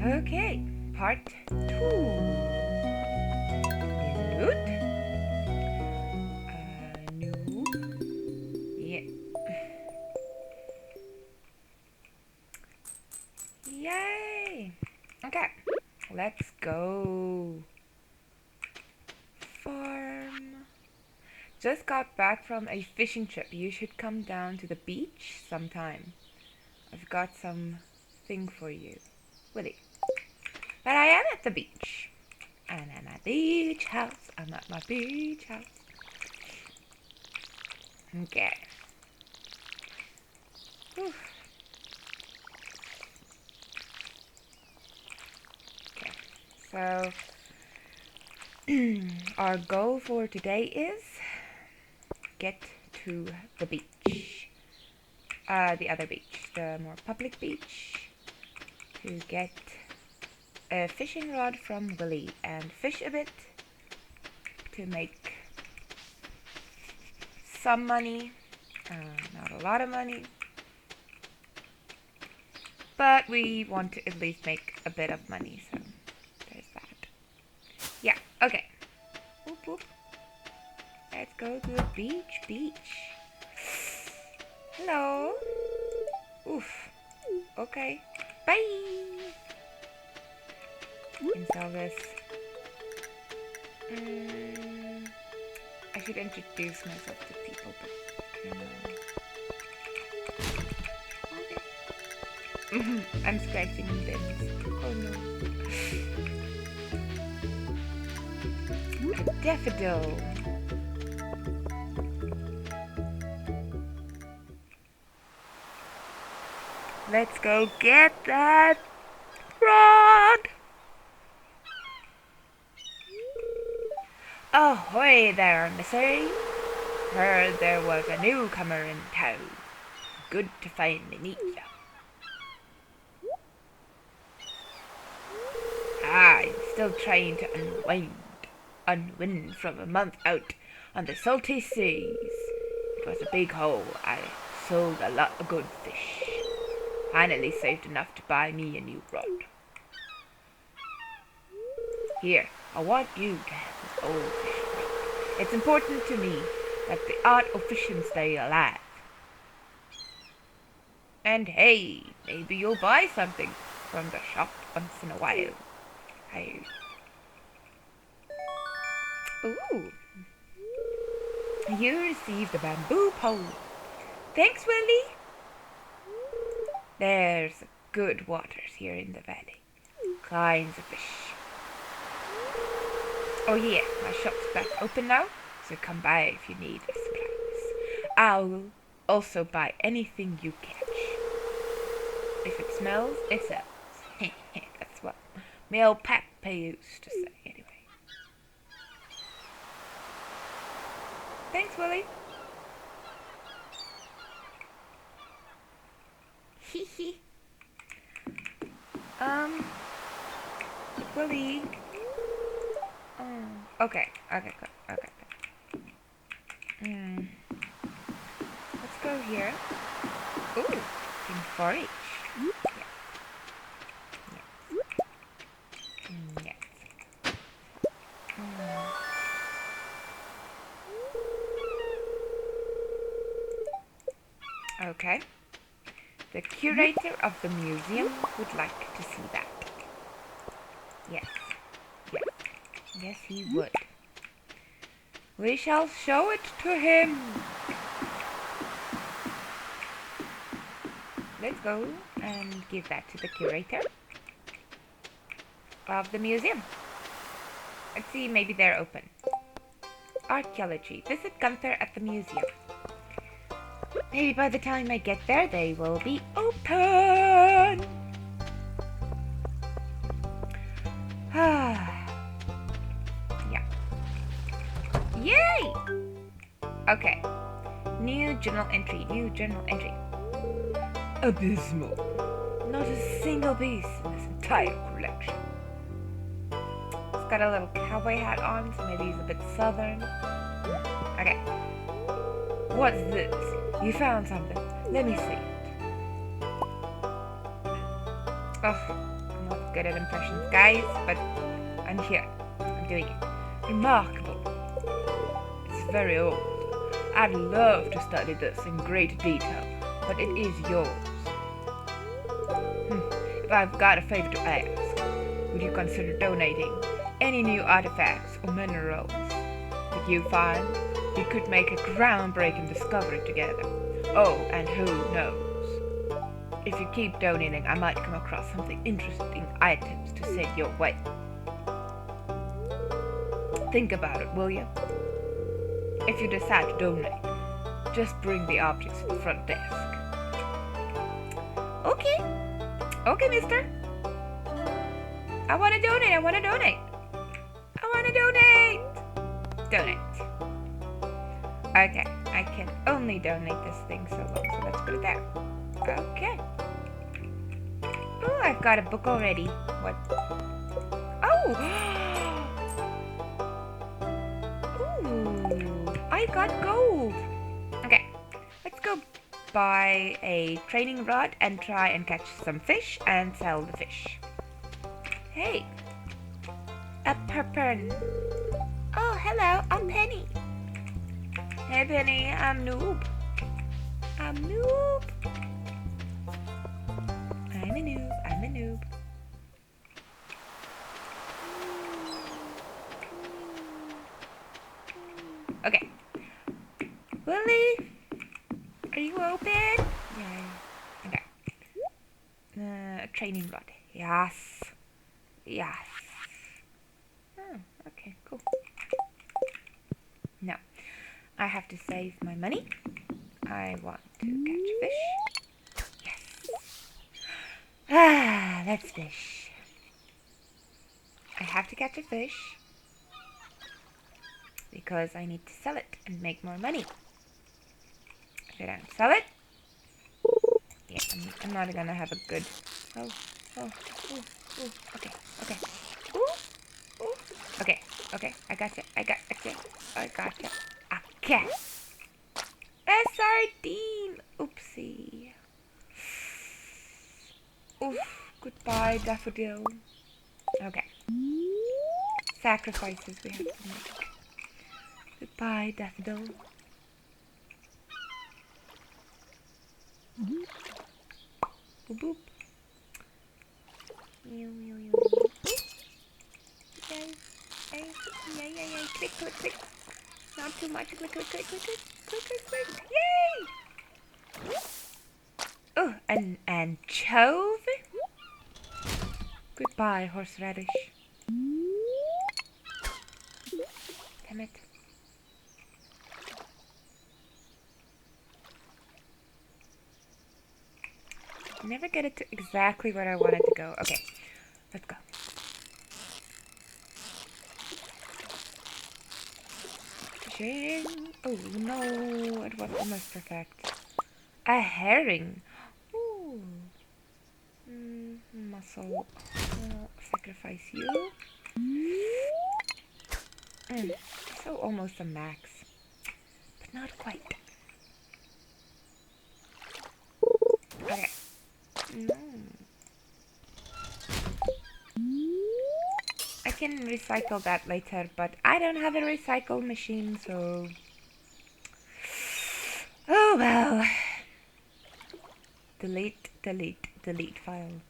Okay, part 2. Loot. New. Yeah. Yay! Okay, let's go. Farm. Just got back from a fishing trip. You should come down to the beach sometime. I've got something for you. Willie. But I am at the beach. I'm at my beach house. I'm at my beach house. Okay. Whew. Okay. So, our goal for today is get to the beach. The other beach, the more public beach. To get a fishing rod from Willie and fish a bit to make some money. Not a lot of money. But we want to at least make a bit of money, so there's that. Yeah, okay. Whoop, whoop. Let's go to the beach. Hello. Oof. Okay. Bye. Can sell this. I should introduce myself to people, but I don't know. Okay. I'm scratching bins. Oh no. A daffodil. Let's go get that rod. Ahoy there, missy. Heard there was a newcomer in town. Good to finally meet you. I'm still trying to unwind from a month out on the salty seas. It was a big haul. I sold a lot of good fish. Finally saved enough to buy me a new rod. Here, I want you to have this old fishing rod. It's important to me that the art of fishing stay alive. And hey, maybe you'll buy something from the shop once in a while. Hey. Ooh. You received a bamboo pole. Thanks, Willie. There's good waters here in the valley. Kinds of fish. Oh yeah, my shop's back open now, so come by if you need supplies. I'll also buy anything you catch. If it smells, it sells. That's what my old Papa used to say anyway. Thanks, Willie. Hee. Willie. Okay. Let's go here. Ooh, in forage. Yes. Okay. The curator of the museum would like to see that. Yes. Yes, he would. We shall show it to him. Let's go and give that to the curator of the museum. Let's see, maybe they're open. Archaeology. Visit Gunther at the museum. Maybe by the time I get there, they will be open. Yeah. Yay! Okay. New journal entry. Abysmal. Not a single piece in this entire collection. He's got a little cowboy hat on, so maybe he's a bit southern. Okay. What's this? You found something. Let me see it. Oh, Not good at impressions, guys, but I'm here. I'm doing it. Remarkable. It's very old. I'd love to study this in great detail, but it is yours. If I've got a favor to ask, would you consider donating any new artifacts or minerals that you find? We could make a groundbreaking discovery together. Oh, and who knows? If you keep donating, I might come across something interesting items to send your way. Think about it, will you? If you decide to donate, just bring the objects to the front desk. Okay. Okay, mister. I want to donate. I want to donate. I want to donate. Donate. Okay. I can only donate this thing so long, so let's put it there. Okay. Oh, I've got a book already. What? Oh! Ooh, I got gold. Okay, let's go buy a training rod and try and catch some fish and sell the fish. Hey, a purpern. Oh, hello, I'm Penny. Hey, Penny, I'm Noob. I'm Noob. I'm a noob. I'm a noob. Okay. Willie, are you open? Yeah. Okay. Training rod. Yes. Yes. Oh, okay, cool. Now, I have to save my money. I want to catch fish. Yes. Ah, let's fish. I have to catch a fish because I need to sell it and make more money. If I don't sell it, yeah, I'm not gonna have a good. Oh, okay, okay. Ooh, okay, okay. I gotcha. I gotcha. Okay. A sardine. Oopsie. Oof. Goodbye, daffodil. Okay. Sacrifices we have to make. Goodbye, daffodil. Boop boop. Yay. Click. Not too much. Click. Yay! Oh, an anchovy? Goodbye, horseradish. Damn it. I never get it to exactly where I want it to go. Okay, let's go. Fishing. Oh no, it was almost perfect. A herring. Ooh. Mussel. Sacrifice you. So almost a max, but not quite. Okay. No. I can recycle that later, but I don't have a recycle machine, so... Oh well. Delete file.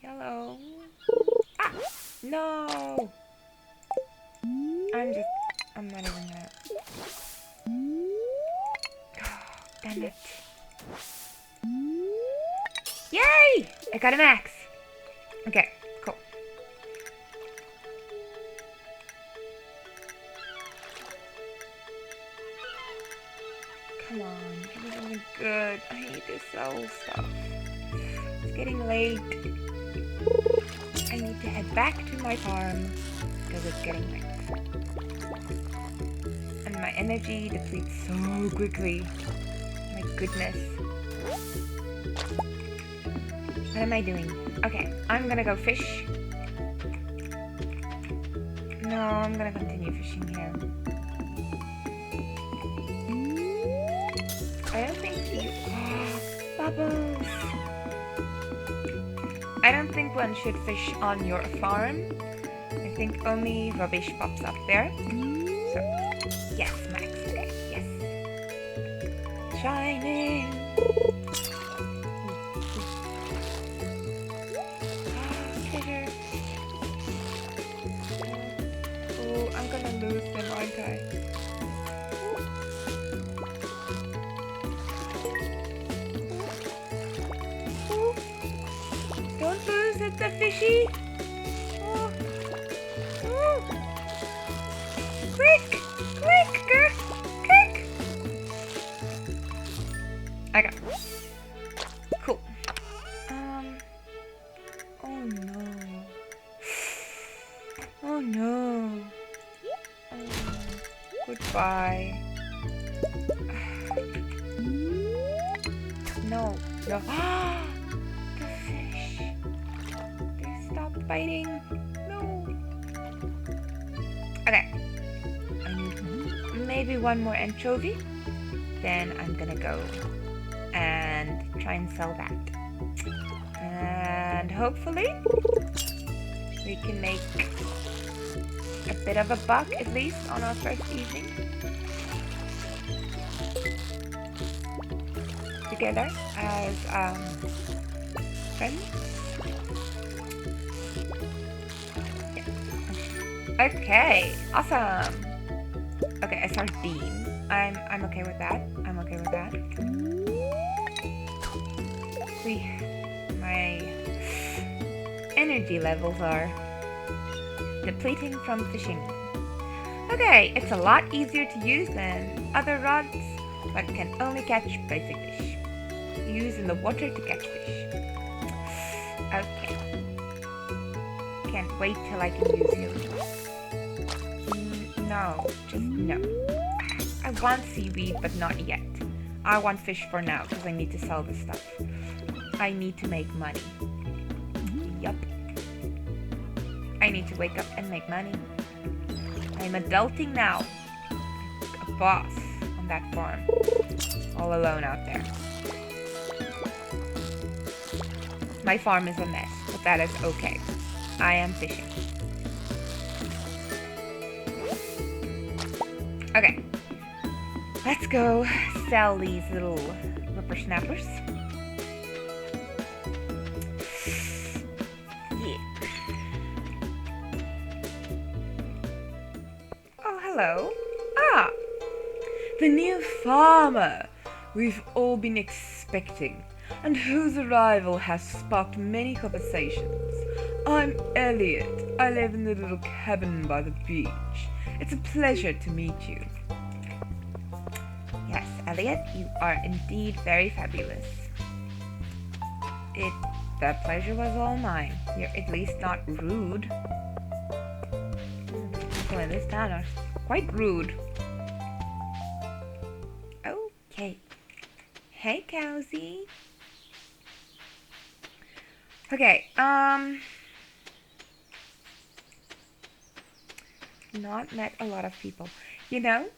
Hello. Ah! No! I'm not even gonna... Oh, damn it. Yay! I got an axe. Okay, cool. Come on, give me something good. I need to sell stuff. It's getting late. I need to head back to my farm because it's getting late. And my energy depletes so quickly. My goodness. What am I doing? Okay, I'm gonna go fish. No, I'm gonna continue fishing here. I don't think you... Bubbles! I don't think one should fish on your farm. I think only rubbish pops up there. So, yes, Max, okay, yes. Shining! Critters! Oh, I'm gonna lose them, aren't I? Oh, don't lose it, the fishy! Oh. Oh. Quick! Quick! Quick! Okay. Cool. Oh no. Oh no. Oh, goodbye. No. No. The fish. They stopped biting. No. Okay. I need maybe one more anchovy. Then I'm gonna go and try and sell that. And hopefully we can make a bit of a buck at least on our first evening together as friends. Yeah. Okay, awesome. Okay, a sardine. I'm okay with that. I'm okay with that. My energy levels are depleting from fishing. Okay, it's a lot easier to use than other rods, but can only catch basic fish. Use in the water to catch fish. Okay. Can't wait till I can use you. No, just no. I want seaweed, but not yet. I want fish for now, because I need to sell this stuff. I need to make money. Yup. I need to wake up and make money. I'm adulting now. A boss on that farm. All alone out there. My farm is a mess, but that is okay. I am fishing. Okay. Let's go sell these little whippersnappers. Hello. Ah! The new farmer we've all been expecting, and whose arrival has sparked many conversations. I'm Elliot. I live in the little cabin by the beach. It's a pleasure to meet you. Yes, Elliot, you are indeed very fabulous. The pleasure was all mine. You're at least not rude. People in this town are quite rude. Okay. Hey, Cowsy. Okay, not met a lot of people. You know,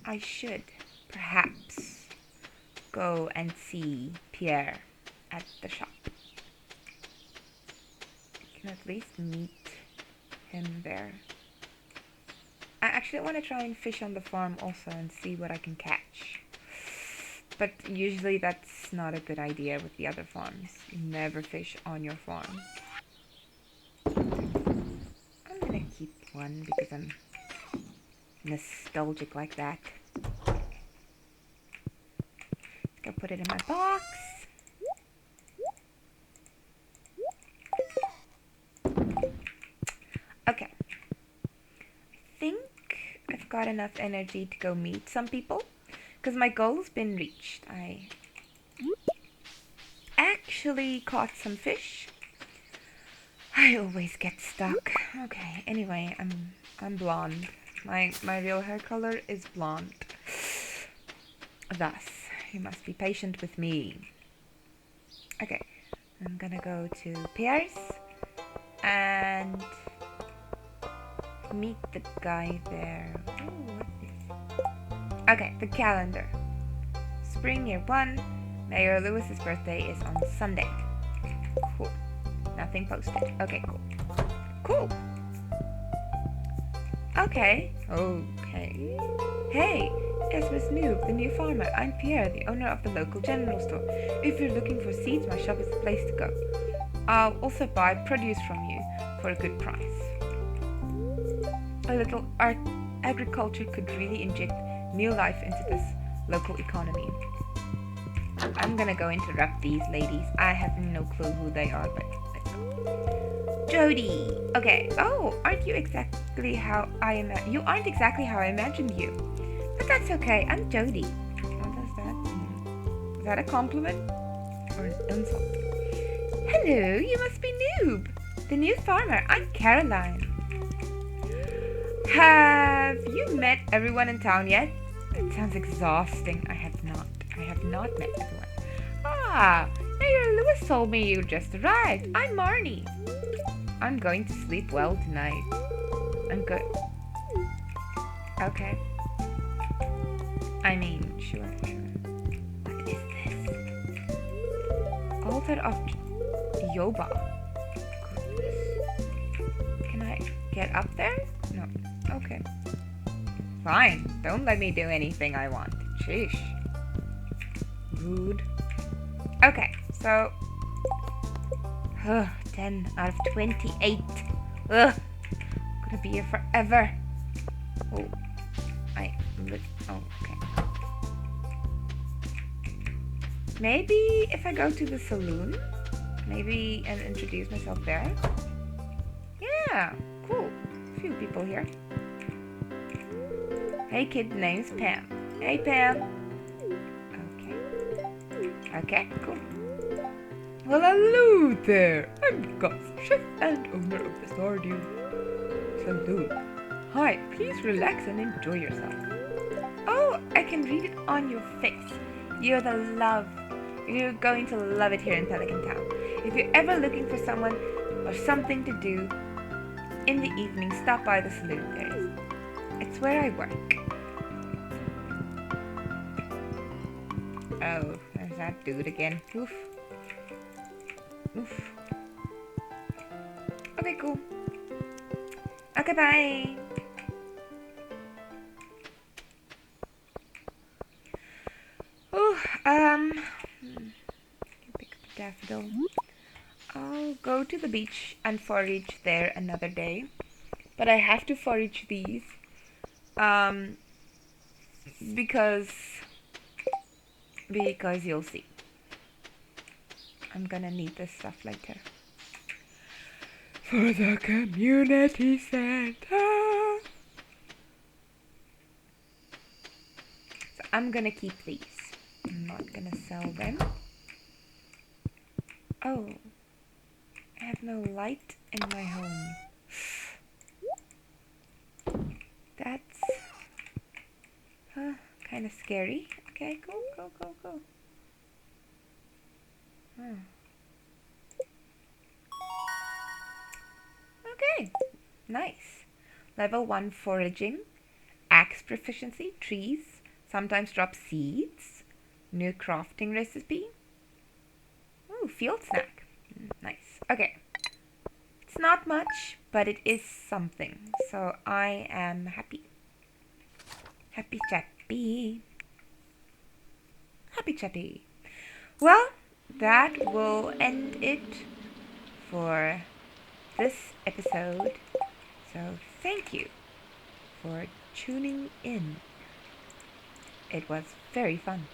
I should perhaps go and see Pierre at the shop. I can at least meet him there. I actually want to try and fish on the farm also and see what I can catch. But usually that's not a good idea with the other farms. You never fish on your farm. I'm gonna keep one because I'm nostalgic like that. Go put it in my box. Okay. I think I've got enough energy to go meet some people because my goal's been reached. I actually caught some fish. I always get stuck. Okay, anyway, I'm blonde. My real hair color is blonde. Thus, you must be patient with me. Okay, I'm gonna go to Pierre's and meet the guy there. Ooh, what is Okay, the calendar. Spring year 1. Mayor Lewis's birthday is on Sunday. Cool. Nothing posted. Okay, cool. Cool. Okay. Okay. Hey, it's Miss Noob, the new farmer. I'm Pierre, the owner of the local general store. If you're looking for seeds, my shop is the place to go. I'll also buy produce from you for a good price. A little agriculture could really inject new life into this local economy. I'm gonna go interrupt these ladies. I have no clue who they are, but let's go. Jody. Okay. Oh, aren't you exactly how you aren't exactly how I imagined you. But that's okay. I'm Jody. What does that mean? Is that a compliment or an insult? Hello, you must be Noob, the new farmer. I'm Caroline. Have you met everyone in town yet? That sounds exhausting. I have not met everyone. Ah, Mayor Lewis told me you just arrived. I'm Marnie. I'm going to sleep well tonight. I'm good. Okay. I mean, sure. What is this? Altar of Yoba. Goodness. Can I get up there? No. Okay. Fine. Don't let me do anything I want. Sheesh. Rude. Okay, so 10 out of 28. Ugh. Gonna be here forever. Oh, okay. Maybe if I go to the saloon, maybe and introduce myself there. Yeah, cool. A few people here. Hey kid, name's Pam. Hey Pam. Okay, cool. Well, hello there. I'm Gus, chef and owner of the Stardew Saloon. Hi, please relax and enjoy yourself. Oh, I can read it on your face. You're the love. You're going to love it here in Pelican Town. If you're ever looking for someone or something to do in the evening, stop by the saloon. It's where I work. Oh, there's that dude again. Oof. Oof. Okay, cool. Okay, bye. Oh, pick up a daffodil. I'll go to the beach and forage there another day. But I have to forage these. Because you'll see. I'm gonna need this stuff later. For the community center. So I'm gonna keep these. I'm not gonna sell them. Oh. I have no light in my home. That's kind of scary. Okay, go. Okay, nice. Level 1 foraging, axe proficiency, trees, sometimes drop seeds, new crafting recipe. Ooh, field snack. Nice. Okay. It's not much, but it is something. So I am happy. Happy chappy. Happy chappy. Well, that will end it for this episode. So thank you for tuning in. It was very fun.